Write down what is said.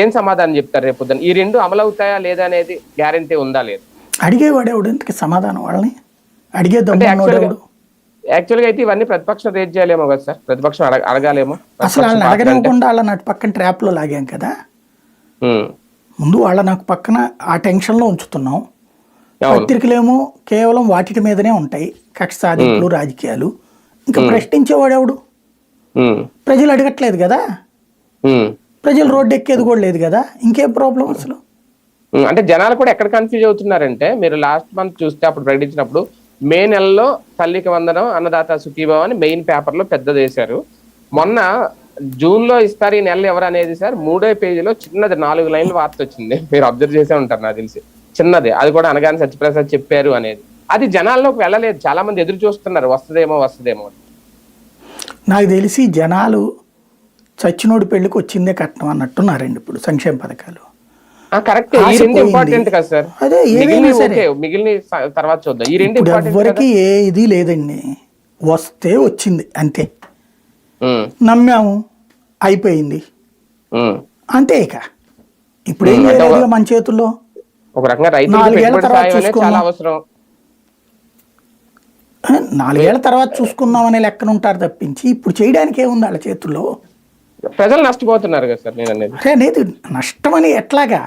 ఏం సమాధానం చెప్తారు రేపు పొద్దున్న? ఈ రెండు అమలు అవుతాయా లేదా అనేది గ్యారంటీ ఉందా లేదు? అడిగేవాడు ఎవడు ఇంతకి సమాధానం? వాళ్ళని అడిగే అంటే దమ్ముడు యాక్చువల్గా అయితే ఇవన్నీ ప్రతిపక్షం రేజ్ చేయాలేమో కదా సార్, ప్రతిపక్షం అడగాలేమో. అసలు వాళ్ళని అడగనివ్వకుండా వాళ్ళ నాకు పక్కన ట్రాప్లో లాగాం కదా. ముందు వాళ్ళ నాకు పక్కన ఆ టెన్షన్లో ఉంచుతున్నాం. పత్రికలేమో కేవలం వాటి మీదనే ఉంటాయి, కక్ష సాధింపులు, రాజకీయాలు. ఇంకా ప్రశ్నించేవాడెవడు? ప్రజలు అడగట్లేదు కదా, ప్రజలు రోడ్డు ఎక్కేది కూడా లేదు కదా, ఇంకేం ప్రాబ్లం అసలు? అంటే జనాలు కూడా ఎక్కడ కన్ఫ్యూజ్ అవుతున్నారంటే, మీరు లాస్ట్ మంత్ చూస్తే అప్పుడు ప్రకటించినప్పుడు మే నెలలో తల్లికి వందనం, అన్నదాత సుఖీభావ అని మెయిన్ పేపర్ లో పెద్దది వేశారు. మొన్న జూన్ లో ఇస్తారు ఈ నెల ఎవరు అనేది సార్ 3వ పేజీలో చిన్నది 4 లైన్ల వార్త వచ్చింది. మీరు అబ్జర్వ్ చేసే ఉంటారు నాకు తెలిసి. చిన్నది, అది కూడా అనగానే సత్యప్రసాద్ చెప్పారు అనేది. అది జనాల్లోకి వెళ్ళలేదు, చాలా మంది ఎదురు చూస్తున్నారు వస్తుందేమో వస్తుందేమో. నాకు తెలిసి జనాలు చచ్చినోడి పెళ్లికి వచ్చిందే కట్నం అన్నట్టున్నారండి ఇప్పుడు సంక్షేమ పథకాలు. కరెక్ట్, ఈ రెండు ఇంపార్టెంట్ కదా సార్. అదే మిగిలిన తర్వాత చూద్దాం. ఈ రెండు ఎవరికి ఏ ఇది లేదండి, వస్తే వచ్చింది అంతే, నమ్మాము అయిపోయింది అంతే. ఇక ఇప్పుడు ఏం లేదు మన చేతుల్లో. ఒక రకంగా 4 ఏళ్ల తర్వాత చూసుకుందాం అనే లెక్కన ఉంటారు తప్పించి ఇప్పుడు చేయడానికి ఏముంది వాళ్ళ చేతుల్లో? ప్రజలు నష్టపోతున్నారు కదా సార్ నేను అనేది. నష్టమని ఎట్లాగా?